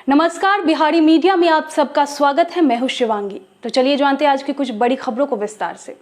नमस्कार, बिहारी मीडिया में आप सबका स्वागत है। मैं हूं शिवांगी। तो चलिए जानते हैं आज की कुछ बड़ी खबरों को विस्तार से।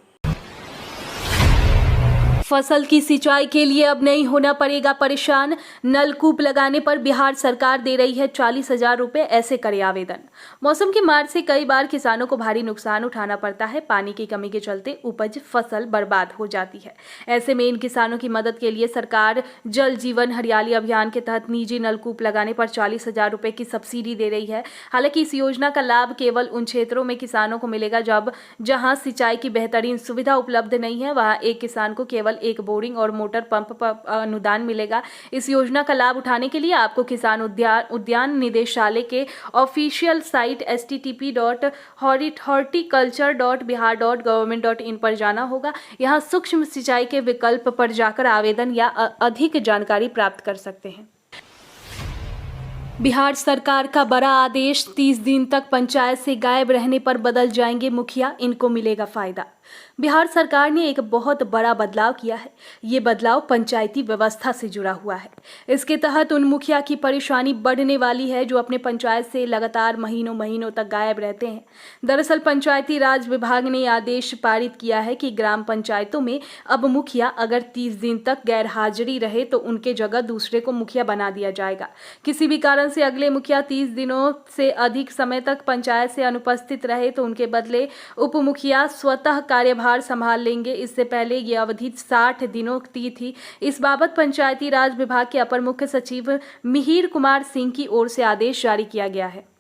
फसल की सिंचाई के लिए अब नहीं होना पड़ेगा परेशान। नलकूप लगाने पर बिहार सरकार दे रही है 40,000 रुपए, ऐसे करे आवेदन। मौसम की मार से कई बार किसानों को भारी नुकसान उठाना पड़ता है। पानी की कमी के चलते उपज फसल बर्बाद हो जाती है। ऐसे में इन किसानों की मदद के लिए सरकार जल जीवन हरियाली अभियान के तहत निजी नलकूप लगाने पर 40,000 रुपए की सब्सिडी दे रही है। हालांकि इस योजना का लाभ केवल उन क्षेत्रों में किसानों को मिलेगा जहां सिंचाई की बेहतरीन सुविधा उपलब्ध नहीं है। वहां एक किसान को केवल एक बोरिंग और मोटर पंप पर अनुदान मिलेगा। इस योजना का लाभ उठाने के लिए आपको किसान उद्यान निदेशालय के ऑफिशियल साइट http.horticulture.bihar.government.in पर जाना होगा। यहां सूक्ष्म सिंचाई के विकल्प पर जाकर आवेदन या अधिक जानकारी प्राप्त कर सकते हैं। बिहार सरकार का बड़ा आदेश, 30 दिन तक पंचायत से गायब रहने पर बदल जाएंगे मुखिया, इनको मिलेगा फायदा। बिहार सरकार ने एक बहुत बड़ा बदलाव किया है। ये बदलाव पंचायती व्यवस्था से जुड़ा हुआ है। इसके तहत उन मुखिया की परेशानी बढ़ने वाली है जो अपने पंचायत से लगातार महीनों तक गायब रहते हैं। दरअसल पंचायती राज विभाग ने आदेश पारित किया है कि ग्राम पंचायतों में अब मुखिया अगर 30 दिन तक गैर हाजिरी रहे तो उनके जगह दूसरे को मुखिया बना दिया जाएगा। किसी भी कारण से अगले मुखिया 30 दिनों से अधिक समय तक पंचायत से अनुपस्थित रहे तो उनके बदले उप मुखिया स्वतः कार्यभार संभाल लेंगे। इससे पहले ये अवधि 60 दिनों की थी। इस बाबत पंचायती राज विभाग के अपर मुख्य सचिव मिहिर कुमार सिंह की ओर से आदेश जारी किया गया है।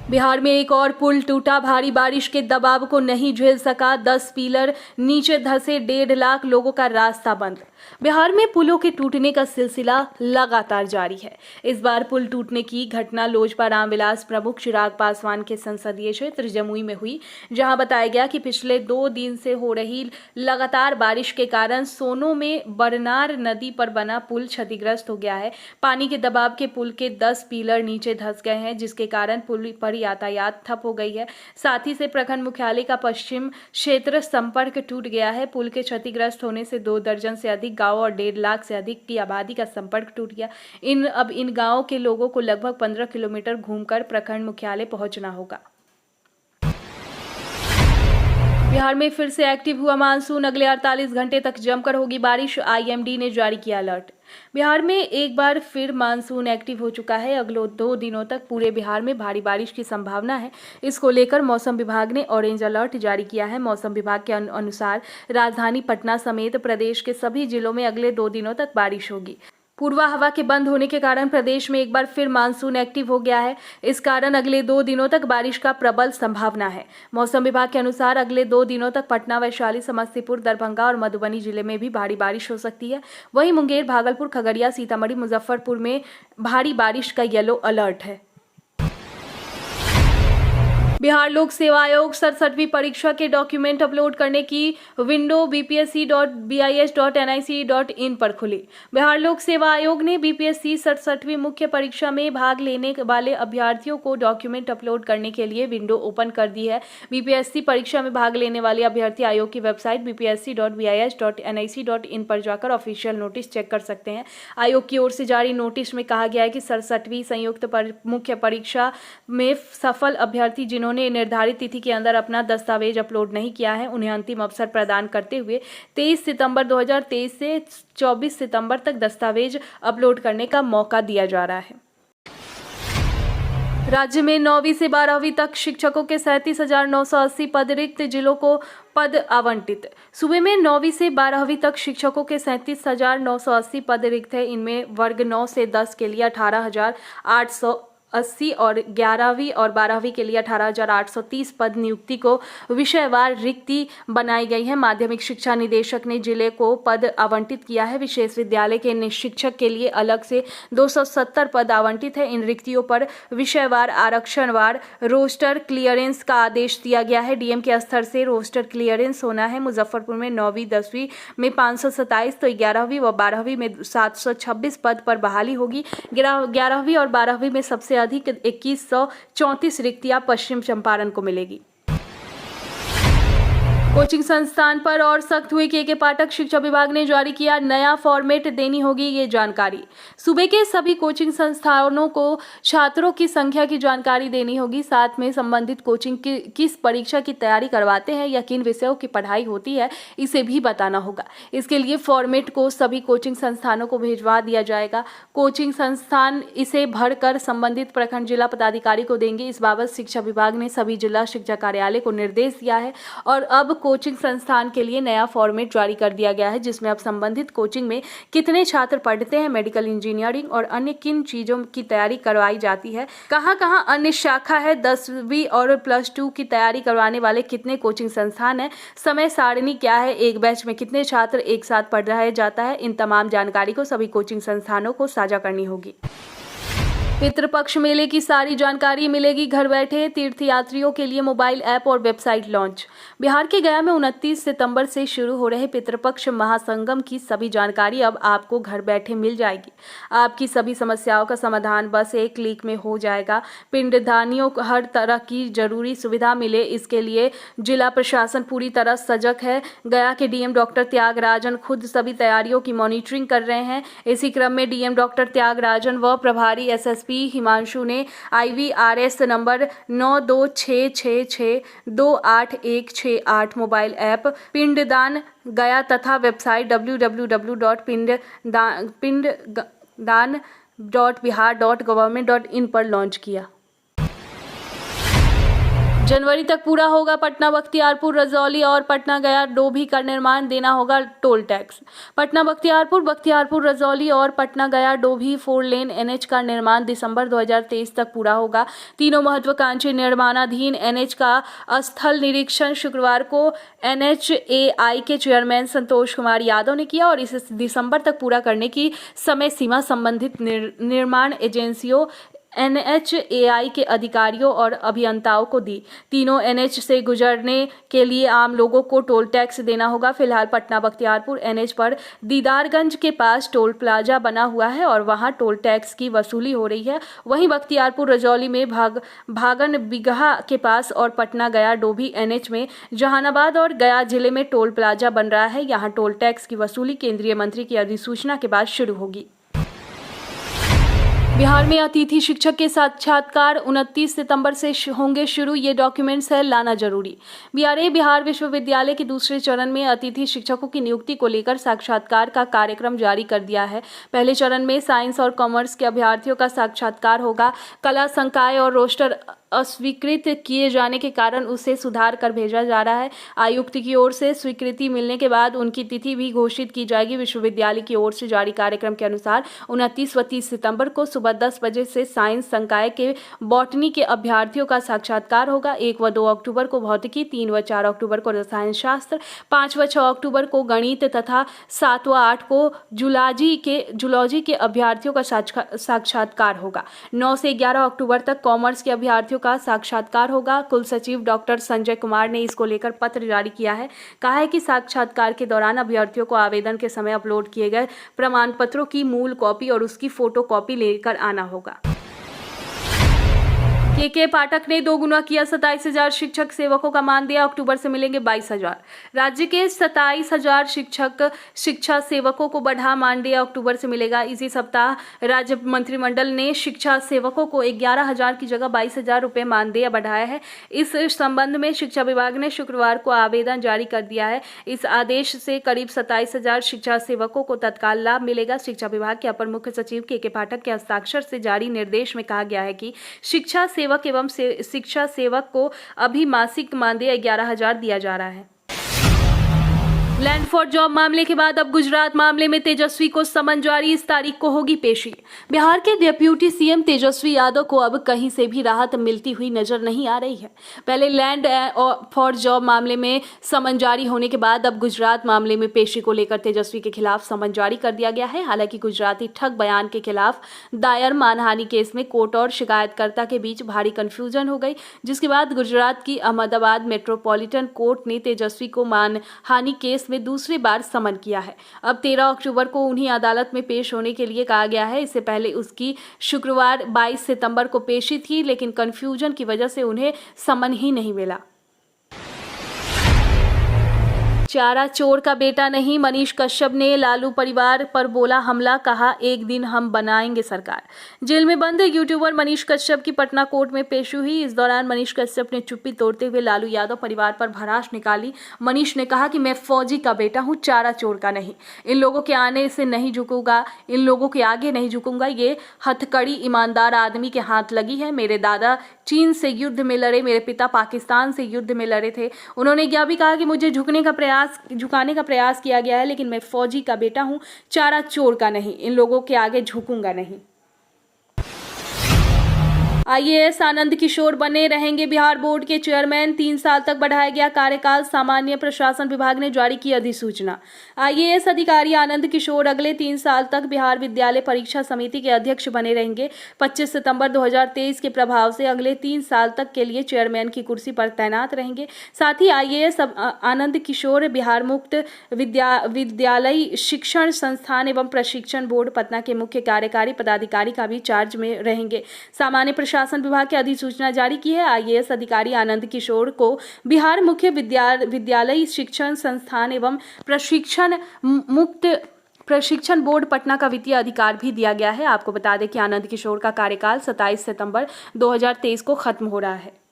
बिहार में एक और पुल टूटा, भारी बारिश के दबाव को नहीं झेल सका, 10 पिलर नीचे धंसे, 1.5 लाख लोगों का रास्ता बंद। बिहार में पुलों के टूटने का सिलसिला लगातार जारी है। इस बार पुल टूटने की घटना लोजपा रामविलास प्रमुख चिराग पासवान के संसदीय क्षेत्र जमुई में हुई, जहां बताया गया कि पिछले 2 दिन से हो रही लगातार बारिश के कारण सोनो में बरनार नदी पर बना पुल क्षतिग्रस्त हो गया है। पानी के दबाव के पुल के 10 पिलर नीचे धंस गए हैं, जिसके कारण पुल पर यातायात ठप हो गई है। साथ ही से प्रखंड मुख्यालय का पश्चिम क्षेत्र संपर्क टूट गया है। पुल के क्षतिग्रस्त होने से 2 दर्जन से अधिक गांव और 1.5 लाख से अधिक की आबादी का संपर्क टूट गया। इन गांवों के लोगों को लगभग 15 किलोमीटर घूमकर प्रखंड मुख्यालय पहुंचना होगा। बिहार में फिर से एक्टिव हुआ मानसून, अगले 48 घंटे तक जमकर होगी बारिश, आईएमडी ने जारी किया अलर्ट। बिहार में एक बार फिर मानसून एक्टिव हो चुका है। अगले 2 दिनों तक पूरे बिहार में भारी बारिश की संभावना है। इसको लेकर मौसम विभाग ने ऑरेंज अलर्ट जारी किया है। मौसम विभाग के अनुसार राजधानी पटना समेत प्रदेश के सभी जिलों में अगले 2 दिनों तक बारिश होगी। पूर्वा हवा के बंद होने के कारण प्रदेश में एक बार फिर मानसून एक्टिव हो गया है। इस कारण अगले 2 दिनों तक बारिश का प्रबल संभावना है। मौसम विभाग के अनुसार अगले 2 दिनों तक पटना, वैशाली, समस्तीपुर, दरभंगा और मधुबनी जिले में भी भारी बारिश हो सकती है। वहीं मुंगेर, भागलपुर, खगड़िया, सीतामढ़ी, मुजफ्फरपुर में भारी बारिश का येलो अलर्ट है। बिहार लोक सेवा आयोग 67वीं परीक्षा के डॉक्यूमेंट अपलोड करने की विंडो bpsc.bis.nic.in पर खुली। बिहार लोक सेवा आयोग ने बीपीएससी 67वीं मुख्य परीक्षा में भाग लेने वाले अभ्यर्थियों को डॉक्यूमेंट अपलोड करने के लिए विंडो ओपन कर दी है। बीपीएससी परीक्षा में भाग लेने वाले अभ्यर्थी आयोग की वेबसाइट bpsc.bis.nic.in पर जाकर ऑफिशियल नोटिस चेक कर सकते हैं। आयोग की ओर से जारी नोटिस में कहा गया है कि 67वीं संयुक्त मुख्य परीक्षा में सफल अभ्यर्थी जिन्होंने निर्धारित तिथि के अंदर अपना दस्तावेज अपलोड नहीं किया है, उन्हें अंतिम अवसर प्रदान करते हुए 23 सितंबर 2023 से 24 सितंबर तक दस्तावेज अपलोड करने का मौका दिया जा रहा है। राज्य में 9वीं से 12वीं तक शिक्षकों के 37,980 पद रिक्त, जिलों को पद आवंटित। सूबे में 9वीं से 12वीं तक शिक्षकों के 37,980 पद रिक्त है। इनमें वर्ग 9 से 10 के लिए 18,880 और 11वीं और 12वीं के लिए 18,830 पद नियुक्ति को विषयवार रिक्ति बनाई गई है। माध्यमिक शिक्षा निदेशक ने जिले को पद आवंटित किया है। विशेष विद्यालय के शिक्षक के लिए अलग से 270 पद आवंटित है। इन रिक्तियों पर विषयवार आरक्षणवार रोस्टर क्लियरेंस का आदेश दिया गया है। डीएम के स्तर से रोस्टर क्लियरेंस होना है। मुजफ्फरपुर में 9वीं 10वीं में 527 तो 11वीं व 12वीं में 726 पद पर बहाली होगी। 11वीं और 12वीं में सबसे अधिक 2134 रिक्तियां पश्चिम चंपारण को मिलेगी। कोचिंग संस्थान पर और सख्त हुई के पाठक। शिक्षा विभाग ने जारी किया नया फॉर्मेट, देनी होगी ये जानकारी। सूबे के सभी कोचिंग संस्थानों को छात्रों की संख्या की जानकारी देनी होगी, साथ में संबंधित कोचिंग की किस परीक्षा की तैयारी करवाते हैं या किन विषयों की पढ़ाई होती है इसे भी बताना होगा। इसके लिए फॉर्मेट को सभी कोचिंग संस्थानों को भिजवा दिया जाएगा। कोचिंग संस्थान इसे भरकर संबंधित प्रखंड जिला पदाधिकारी को देंगे। इस बाबत शिक्षा विभाग ने सभी जिला शिक्षा कार्यालय को निर्देश दिया है और अब कोचिंग संस्थान के लिए नया फॉर्मेट जारी कर दिया गया है, जिसमें अब संबंधित कोचिंग में कितने छात्र पढ़ते हैं, मेडिकल इंजीनियरिंग और अन्य किन चीजों की तैयारी करवाई जाती है, कहां-कहां अन्य शाखा है, 10वीं और +2 की तैयारी करवाने वाले कितने कोचिंग संस्थान हैं, समय सारणी क्या है, एक बैच में कितने छात्र एक साथ पढ़ाया जाता है, इन तमाम जानकारी को सभी कोचिंग संस्थानों को साझा करनी होगी। पितृपक्ष मेले की सारी जानकारी मिलेगी घर बैठे। तीर्थयात्रियों के लिए मोबाइल ऐप और वेबसाइट लॉन्च। बिहार के गया में 29 सितंबर से शुरू हो रहे पितृपक्ष महासंगम की सभी जानकारी अब आपको घर बैठे मिल जाएगी। आपकी सभी समस्याओं का समाधान बस एक क्लिक में हो जाएगा। पिंडदानियों को हर तरह की जरूरी सुविधा मिले, इसके लिए जिला प्रशासन पूरी तरह सजग है। गया के डीएम डॉक्टर त्यागराजन खुद सभी तैयारियों की मॉनिटरिंग कर रहे हैं। इसी क्रम में डीएम डॉक्टर त्यागराजन व प्रभारी एसएसपी हिमांशु ने IVRS नंबर 9266628168 मोबाइल ऐप पिंडदान गया तथा वेबसाइट www.पिंडदान.bihar.gov.in पर लॉन्च किया। जनवरी तक पूरा होगा पटना बख्तियारपुर रजौली और पटना गया डोभी का निर्माण, देना होगा टोल टैक्स। पटना बख्तियारपुर रजौली और पटना गया डोभी 4 लेन NH का निर्माण दिसंबर 2023 तक पूरा होगा। तीनों महत्वाकांक्षी निर्माणाधीन NH का स्थल निरीक्षण शुक्रवार को NHAI के चेयरमैन संतोष कुमार यादव ने किया और इसे दिसंबर तक पूरा करने की समय सीमा संबंधित निर्माण एजेंसियों NHAI के अधिकारियों और अभियंताओं को दी। तीनों NH से गुजरने के लिए आम लोगों को टोल टैक्स देना होगा। फिलहाल पटना बख्तियारपुर NH पर दीदारगंज के पास टोल प्लाजा बना हुआ है और वहां टोल टैक्स की वसूली हो रही है। वहीं बख्तियारपुर रजौली में भागन बिगहा के पास और पटना गया डोभी NH में जहानाबाद और गया जिले में टोल प्लाजा बन रहा है। यहाँ टोल टैक्स की वसूली केंद्रीय मंत्री की अधिसूचना के बाद शुरू होगी। बिहार में अतिथि शिक्षक के साक्षात्कार 29 सितंबर से होंगे शुरू। ये डॉक्यूमेंट्स है लाना जरूरी। BRA बिहार विश्वविद्यालय के दूसरे चरण में अतिथि शिक्षकों की नियुक्ति को लेकर साक्षात्कार का कार्यक्रम जारी कर दिया है। पहले चरण में साइंस और कॉमर्स के अभ्यर्थियों का साक्षात्कार होगा। कला संकाय और रोस्टर अस्वीकृत किए जाने के कारण उसे सुधार कर भेजा जा रहा है। आयुक्त की ओर से स्वीकृति मिलने के बाद उनकी तिथि भी घोषित की जाएगी। विश्वविद्यालय की ओर से जारी कार्यक्रम के अनुसार 29 व 30 सितंबर को सुबह 10 बजे से साइंस संकाय के बॉटनी के अभ्यर्थियों का साक्षात्कार होगा। 1 व 2 अक्टूबर को भौतिकी, 3 व 4 अक्टूबर को रसायन शास्त्र, 5 व 6 अक्टूबर को गणित तथा 7 व 8 को जूलॉजी के अभ्यर्थियों का साक्षात्कार होगा। 9 से 11 अक्टूबर तक कॉमर्स के अभ्यर्थियों का साक्षात्कार होगा। कुल सचिव डॉक्टर संजय कुमार ने इसको लेकर पत्र जारी किया है। कहा है कि साक्षात्कार के दौरान अभ्यर्थियों को आवेदन के समय अपलोड किए गए प्रमाण पत्रों की मूल कॉपी और उसकी फोटो कॉपी लेकर आना होगा। के पाठक ने दोगुना किया 27,000 शिक्षक सेवकों का मानदेय, अक्टूबर से मिलेंगे 22,000। राज्य के 27,000 शिक्षा सेवकों को बढ़ा मानदेय, अक्टूबर से मिलेगा। इसी सप्ताह राज्य मंत्रिमंडल ने शिक्षा सेवकों को 11,000 की जगह 22,000 रुपये मानदेय बढ़ाया है। इस संबंध में शिक्षा विभाग ने शुक्रवार को आवेदन जारी कर दिया है। इस आदेश से करीब 27,000 शिक्षा सेवकों को तत्काल लाभ मिलेगा। शिक्षा विभाग के अपर मुख्य सचिव के पाठक के हस्ताक्षर से जारी निर्देश में कहा गया है कि शिक्षा सेवक एवं शिक्षा सेवक को अभी मासिक मानदेय 11,000 दिया जा रहा है। लैंड फॉर जॉब मामले के बाद अब गुजरात मामले में तेजस्वी को समन जारी, इस तारीख को होगी पेशी। बिहार के डिप्यूटी सीएम तेजस्वी यादव को अब कहीं से भी राहत मिलती हुई नजर नहीं आ रही है। पहले लैंड फॉर जॉब मामले में समन जारी होने के बाद अब गुजरात मामले में पेशी को लेकर तेजस्वी के खिलाफ समन जारी कर दिया गया है। हालांकि गुजराती ठग बयान के खिलाफ दायर मानहानि केस में कोर्ट और शिकायतकर्ता के बीच भारी कंफ्यूजन हो गई, जिसके बाद गुजरात की अहमदाबाद मेट्रोपॉलिटन कोर्ट ने तेजस्वी को मानहानि केस में दूसरी बार समन किया है। अब 13 अक्टूबर को उन्हीं अदालत में पेश होने के लिए कहा गया है। इससे पहले उसकी शुक्रवार 22 सितंबर को पेशी थी, लेकिन कंफ्यूजन की वजह से उन्हें समन ही नहीं मिला। चारा चोर का बेटा नहीं, मनीष कश्यप ने लालू परिवार पर बोला हमला, कहा एक दिन हम बनाएंगे सरकार। जेल में बंद यूट्यूबर मनीष कश्यप की पटना कोर्ट में पेश हुई। इस दौरान मनीष कश्यप ने चुप्पी तोड़ते हुए लालू यादव परिवार पर भड़ास निकाली। मनीष ने कहा कि मैं फौजी का बेटा हूं, चारा चोर का नहीं। इन लोगों के आने से नहीं झुकूंगा, इन लोगों के आगे नहीं झुकूंगा। ये हथकड़ी ईमानदार आदमी के हाथ लगी है। मेरे दादा चीन से युद्ध में लड़े, मेरे पिता पाकिस्तान से युद्ध में लड़े थे। उन्होंने यह भी कहा कि मुझे झुकाने का प्रयास किया गया है, लेकिन मैं फौजी का बेटा हूं, चारा चोर का नहीं। इन लोगों के आगे झुकूंगा नहीं। आईएएस आनंद किशोर बने रहेंगे बिहार बोर्ड के चेयरमैन। 3 साल तक बढ़ाया गया कार्यकाल। सामान्य प्रशासन विभाग ने जारी की अधिसूचना। आईएएस अधिकारी आनंद किशोर अगले 3 साल तक बिहार विद्यालय परीक्षा समिति के अध्यक्ष बने रहेंगे। 25 सितंबर 2023 के प्रभाव से अगले 3 साल तक के लिए चेयरमैन की कुर्सी पर तैनात रहेंगे। साथ ही आईएएस आनंद किशोर बिहार मुक्त विद्यालय शिक्षण संस्थान एवं प्रशिक्षण बोर्ड पटना के मुख्य कार्यकारी पदाधिकारी का भी चार्ज में रहेंगे। सामान्य प्रशासन विभाग की अधिसूचना जारी की है। आईएएस अधिकारी आनंद किशोर को बिहार मुख्य विद्यालय शिक्षण संस्थान एवं प्रशिक्षण बोर्ड पटना का वित्तीय अधिकार भी दिया गया है। आपको बता दें कि आनंद किशोर का कार्यकाल 27 सितंबर 2023 को खत्म हो रहा है।